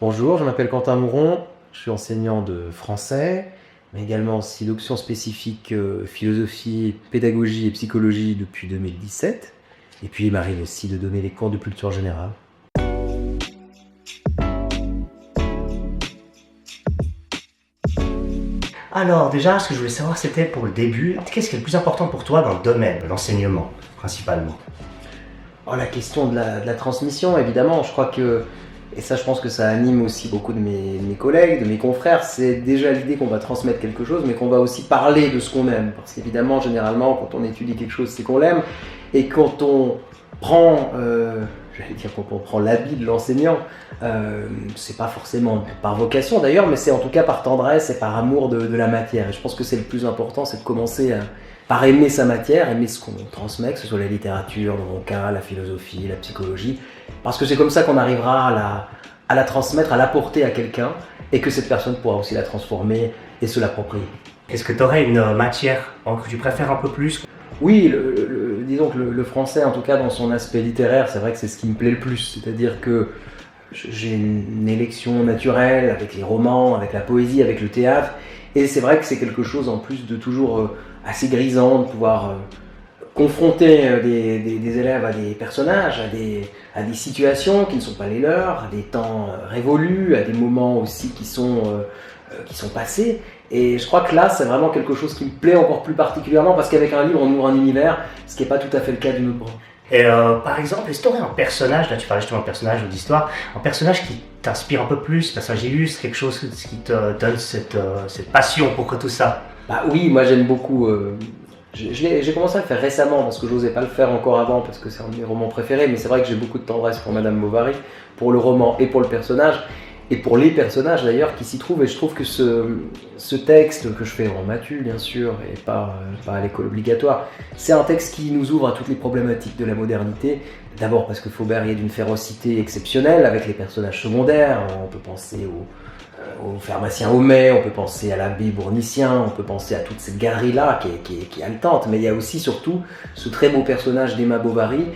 Bonjour, je m'appelle Quentin Mouron, je suis enseignant de français, mais également aussi d'options spécifiques philosophie, pédagogie et psychologie depuis 2017. Et puis il m'arrive aussi de donner les cours de culture générale. Alors déjà, ce que je voulais savoir, c'était pour le début, qu'est-ce qui est le plus important pour toi dans le domaine de l'enseignement, principalement? Oh, la question de la transmission, évidemment, je crois que, et ça je pense que ça anime aussi beaucoup de mes collègues, de mes confrères, c'est déjà l'idée qu'on va transmettre quelque chose, mais qu'on va aussi parler de ce qu'on aime. Parce qu'évidemment, généralement, quand on étudie quelque chose, c'est qu'on l'aime, et quand on prend, quand on prend l'habit de l'enseignant, c'est pas forcément par vocation d'ailleurs, mais c'est en tout cas par tendresse et par amour de la matière. Et je pense que c'est le plus important, c'est de commencer par aimer sa matière, aimer ce qu'on transmet, que ce soit la littérature, dans mon cas, la philosophie, la psychologie, parce que c'est comme ça qu'on arrivera à la transmettre, à l'apporter à quelqu'un, et que cette personne pourra aussi la transformer et se l'approprier. Est-ce que tu aurais une matière que tu préfères un peu plus? Oui, disons que le français, en tout cas dans son aspect littéraire, c'est vrai que c'est ce qui me plaît le plus, c'est-à-dire que j'ai une élection naturelle avec les romans, avec la poésie, avec le théâtre, et c'est vrai que c'est quelque chose en plus de toujours assez grisant, de pouvoir confronter des élèves à des personnages, à des situations qui ne sont pas les leurs, à des temps révolus, à des moments aussi qui sont passés. Et je crois que là, c'est vraiment quelque chose qui me plaît encore plus particulièrement parce qu'avec un livre, on ouvre un univers, ce qui n'est pas tout à fait le cas d'une autre branche. Et par exemple, est-ce que tu aurais un personnage, là tu parlais justement de personnage ou d'histoire, un personnage qui t'inspire un peu plus, un personnage illustre, quelque chose qui te donne cette passion pour tout ça? Bah oui, moi j'aime beaucoup. J'ai commencé à le faire récemment parce que j'osais pas le faire encore avant parce que c'est un de mes romans préférés, mais c'est vrai que j'ai beaucoup de tendresse pour Madame Bovary, pour le roman et pour le personnage, et pour les personnages d'ailleurs qui s'y trouvent. Et je trouve que ce texte que je fais en matu bien sûr et pas à l'école obligatoire, c'est un texte qui nous ouvre à toutes les problématiques de la modernité. D'abord parce que Faubert est d'une férocité exceptionnelle avec les personnages secondaires. On peut penser au pharmacien Homais, on peut penser à l'abbé Bournicien, on peut penser à toute cette galerie-là qui est haletante, mais il y a aussi surtout ce très beau personnage d'Emma Bovary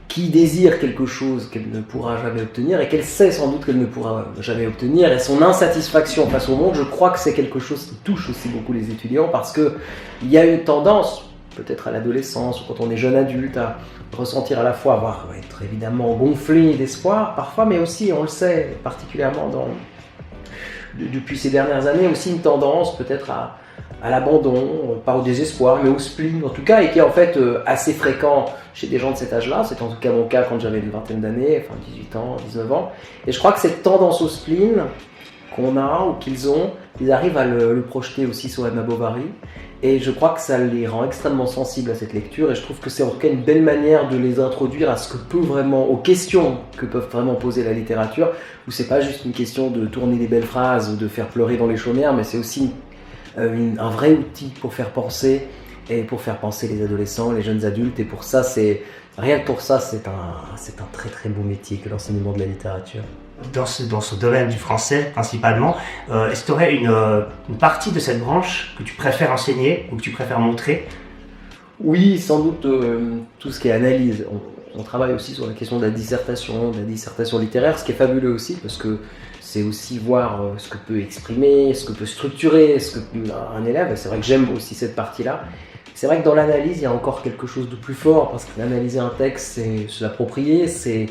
qui désire quelque chose qu'elle ne pourra jamais obtenir et qu'elle sait sans doute qu'elle ne pourra jamais obtenir, et son insatisfaction face au monde, je crois que c'est quelque chose qui touche aussi beaucoup les étudiants parce qu'il y a une tendance, peut-être à l'adolescence ou quand on est jeune adulte, à ressentir à la fois, être évidemment gonflé d'espoir parfois, mais aussi, on le sait, particulièrement depuis ces dernières années, aussi une tendance peut-être à l'abandon, pas au désespoir, mais au spleen en tout cas, et qui est en fait assez fréquent chez des gens de cet âge-là. C'est en tout cas mon cas quand j'avais une vingtaine d'années, enfin 18 ans, 19 ans. Et je crois que cette tendance au spleen qu'on a ou qu'ils ont, ils arrivent à le projeter aussi sur Emma Bovary. Et je crois que ça les rend extrêmement sensibles à cette lecture, et je trouve que c'est en tout cas une belle manière de les introduire à ce que peut vraiment, aux questions que peuvent vraiment poser la littérature, où c'est pas juste une question de tourner des belles phrases ou de faire pleurer dans les chaumières, mais c'est aussi un vrai outil pour faire penser et pour faire penser les adolescents, les jeunes adultes, et pour ça, rien que pour ça, c'est un très très beau métier que l'enseignement de la littérature. Dans ce domaine du français principalement, est-ce que tu aurais une partie de cette branche que tu préfères enseigner ou que tu préfères montrer? Oui, sans doute tout ce qui est analyse. On travaille aussi sur la question de la dissertation littéraire, ce qui est fabuleux aussi parce que c'est aussi voir ce que peut exprimer, ce que peut structurer, un élève. Et c'est vrai que j'aime aussi cette partie-là. C'est vrai que dans l'analyse, il y a encore quelque chose de plus fort parce qu'analyser un texte, c'est se l'approprier, c'est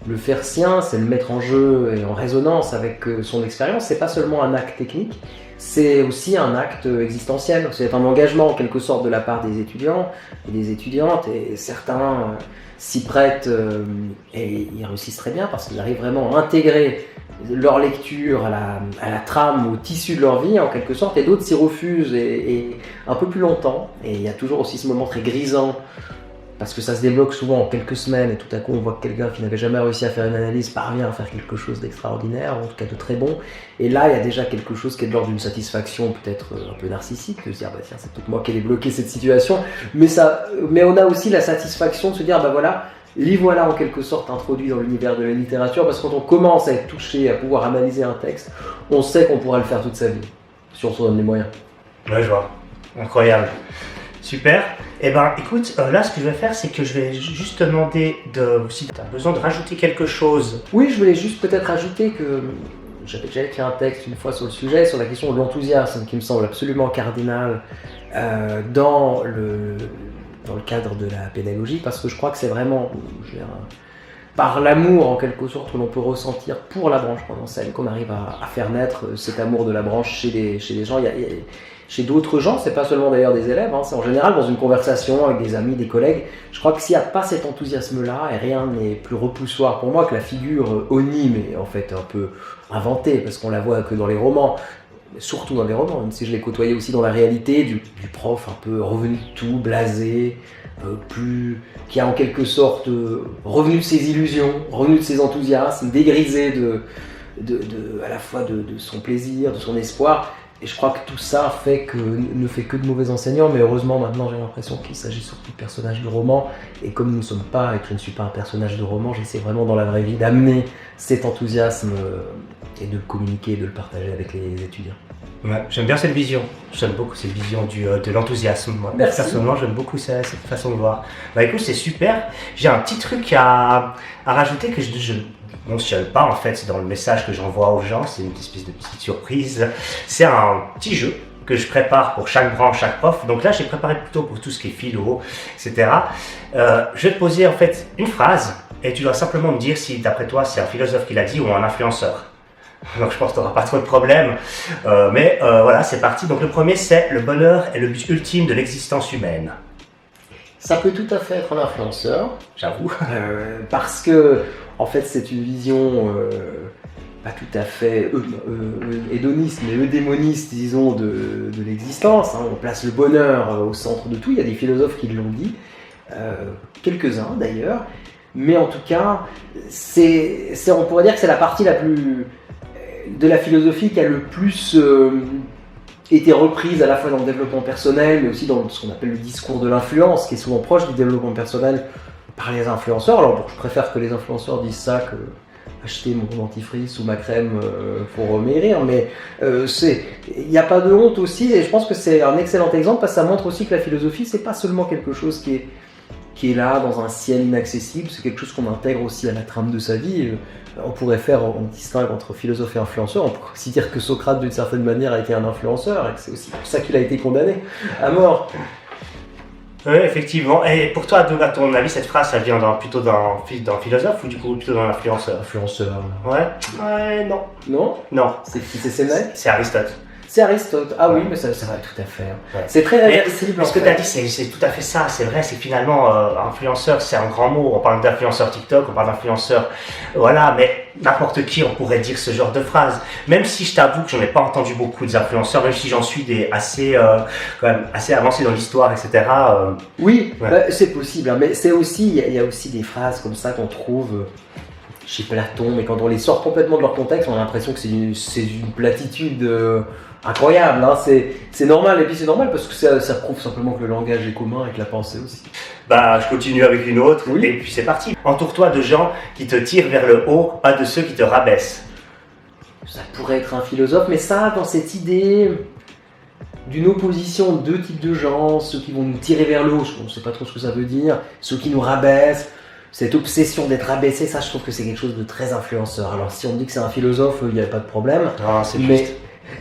le faire sien, c'est le mettre en jeu et en résonance avec son expérience. C'est pas seulement un acte technique, c'est aussi un acte existentiel. C'est un engagement en quelque sorte de la part des étudiants et des étudiantes, et certains s'y prêtent et ils réussissent très bien parce qu'ils arrivent vraiment à intégrer leur lecture à la trame, au tissu de leur vie en quelque sorte, et d'autres s'y refusent et un peu plus longtemps. Et il y a toujours aussi ce moment très grisant parce que ça se débloque souvent en quelques semaines, et tout à coup on voit que quelqu'un qui n'avait jamais réussi à faire une analyse parvient à faire quelque chose d'extraordinaire, en tout cas de très bon. Et là il y a déjà quelque chose qui est de l'ordre d'une satisfaction peut-être un peu narcissique, de se dire tiens, c'est peut-être moi qui ai débloqué cette situation, mais on a aussi la satisfaction de se dire voilà, les voilà en quelque sorte introduits dans l'univers de la littérature, parce que quand on commence à être touché, à pouvoir analyser un texte, on sait qu'on pourra le faire toute sa vie, si on se donne les moyens. Ouais, je vois. Incroyable. Super. Eh ben, écoute, là, ce que je vais faire, c'est que je vais juste te demander si tu as besoin de rajouter quelque chose. Oui, je voulais juste peut-être ajouter que j'avais déjà écrit un texte une fois sur le sujet, sur la question de l'enthousiasme, qui me semble absolument cardinal dans le cadre de la pédagogie, parce que je crois que c'est vraiment par l'amour en quelque sorte que l'on peut ressentir pour la branche qu'on enseigne, qu'on arrive à faire naître cet amour de la branche chez les gens. Chez d'autres gens, c'est pas seulement d'ailleurs des élèves, hein, c'est en général dans une conversation avec des amis, des collègues. Je crois que s'il n'y a pas cet enthousiasme-là, et rien n'est plus repoussoir pour moi que la figure Oni, mais en fait un peu inventée, parce qu'on la voit que dans les romans, surtout dans les romans, même si je l'ai côtoyé aussi dans la réalité, du prof un peu revenu de tout, blasé, qui a en quelque sorte revenu de ses illusions, revenu de ses enthousiasmes, dégrisé à la fois de son plaisir, de son espoir. Et je crois que tout ça ne fait que de mauvais enseignants, mais heureusement maintenant j'ai l'impression qu'il s'agit surtout de personnages de roman, et comme nous ne sommes pas, et que je ne suis pas un personnage de roman, j'essaie vraiment dans la vraie vie d'amener cet enthousiasme et de le communiquer et de le partager avec les étudiants. Ouais, j'aime bien cette vision, j'aime beaucoup cette vision de l'enthousiasme. Moi. Merci. Personnellement, j'aime beaucoup cette façon de voir. Bah écoute, c'est super. J'ai un petit truc à rajouter que je mentionne pas en fait dans le message que j'envoie aux gens, c'est une espèce de petite surprise. C'est un petit jeu que je prépare pour chaque branche, chaque prof. Donc là, j'ai préparé plutôt pour tout ce qui est philo, etc. Je vais te poser en fait une phrase et tu dois simplement me dire si d'après toi c'est un philosophe qui l'a dit ou un influenceur. Donc je pense que tu n'auras pas trop de problèmes. Mais voilà, c'est parti. Donc le premier, c'est le bonheur est le but ultime de l'existence humaine. Ça peut tout à fait être un influenceur, J'avoue. parce que en fait c'est une vision pas tout à fait hédoniste, mais eudémoniste, disons, de l'existence. Hein. On place le bonheur au centre de tout. Il y a des philosophes qui l'ont dit, quelques-uns d'ailleurs. Mais en tout cas, on pourrait dire que c'est la partie la plus de la philosophie qui a le plus été reprise à la fois dans le développement personnel, mais aussi dans ce qu'on appelle le discours de l'influence, qui est souvent proche du développement personnel par les influenceurs. Alors bon, je préfère que les influenceurs disent ça que acheter mon dentifrice ou ma crème pour maigrir, mais il n'y a pas de honte aussi, et je pense que c'est un excellent exemple parce que ça montre aussi que la philosophie, c'est pas seulement quelque chose qui est là dans un ciel inaccessible, c'est quelque chose qu'on intègre aussi à la trame de sa vie. On pourrait on distingue entre philosophe et influenceur, on pourrait aussi dire que Socrate d'une certaine manière a été un influenceur et que c'est aussi pour ça qu'il a été condamné à mort. Oui, effectivement. Et pour toi, à ton avis, cette phrase, ça vient plutôt d'un philosophe ou du coup plutôt d'un influenceur? Influenceur. Ouais, non. Non? Non. C'est qui? C'est Sénèque? C'est Aristote. C'est Aristote. Ah oui, mais ça va tout à fait. Ouais. C'est très réversible. Ce que tu as dit, c'est tout à fait ça. C'est vrai, c'est finalement influenceur, c'est un grand mot. On parle d'influenceur TikTok, on parle d'influenceur. Voilà, mais n'importe qui, on pourrait dire ce genre de phrase. Même si je t'avoue que j'en ai pas entendu beaucoup des influenceurs, même si j'en suis quand même assez avancé dans l'histoire, etc. Oui, ouais. C'est possible. Hein, mais il y a aussi des phrases comme ça qu'on trouve chez Platon, mais quand on les sort complètement de leur contexte, on a l'impression que c'est une platitude incroyable. Hein, c'est normal, et puis c'est normal parce que ça prouve simplement que le langage est commun et que la pensée aussi. Bah, je continue avec une autre, oui. Et puis c'est parti. Entoure-toi de gens qui te tirent vers le haut, pas de ceux qui te rabaissent. Ça pourrait être un philosophe, mais ça, dans cette idée d'une opposition de deux types de gens, ceux qui vont nous tirer vers le haut, on ne sait pas trop ce que ça veut dire, ceux qui nous rabaissent, cette obsession d'être abaissé, ça je trouve que c'est quelque chose de très influenceur. Alors si on dit que c'est un philosophe, il n'y a pas de problème, Non, c'est mais juste.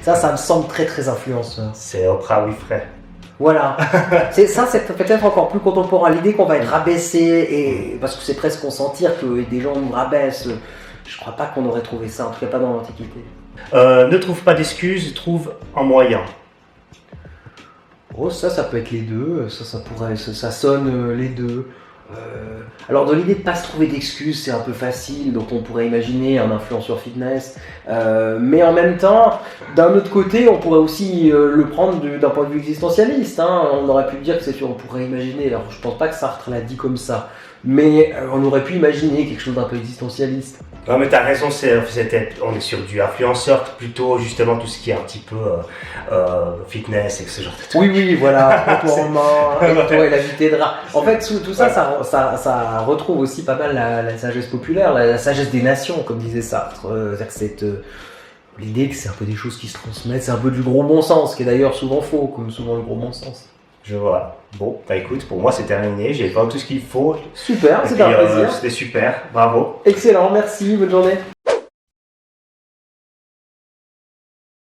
ça me semble très très influenceur. C'est Oprah Winfrey. Voilà, c'est peut-être encore plus contemporain, l'idée qu'on va être rabaissé, et parce que c'est presque consentir que des gens nous rabaissent, je crois pas qu'on aurait trouvé ça, en tout cas pas dans l'Antiquité. Ne trouve pas d'excuses, trouve un moyen. Oh, ça peut être les deux, ça sonne les deux. Alors dans l'idée de ne pas se trouver d'excuses, c'est un peu facile, donc on pourrait imaginer un influenceur fitness, mais en même temps, d'un autre côté, on pourrait aussi le prendre d'un point de vue existentialiste, hein. On aurait pu dire que c'est sûr, on pourrait imaginer, alors je pense pas que Sartre l'a dit comme ça, mais on aurait pu imaginer quelque chose d'un peu existentialiste. Non mais t'as raison, on est sur du influenceur, plutôt justement tout ce qui est un petit peu fitness et ce genre de trucs. Oui, voilà, repos en main, et toi et la vitesse de rat. En fait, tout ça, ça retrouve aussi pas mal la sagesse populaire, la sagesse des nations, comme disait Sartre. L'idée que c'est un peu des choses qui se transmettent, c'est un peu du gros bon sens, qui est d'ailleurs souvent faux, comme souvent le gros bon sens. Je vois. Bon, bah écoute, pour moi c'est terminé, j'ai pas tout ce qu'il faut. Super, c'était un plaisir. C'était super, bravo. Excellent, merci, bonne journée.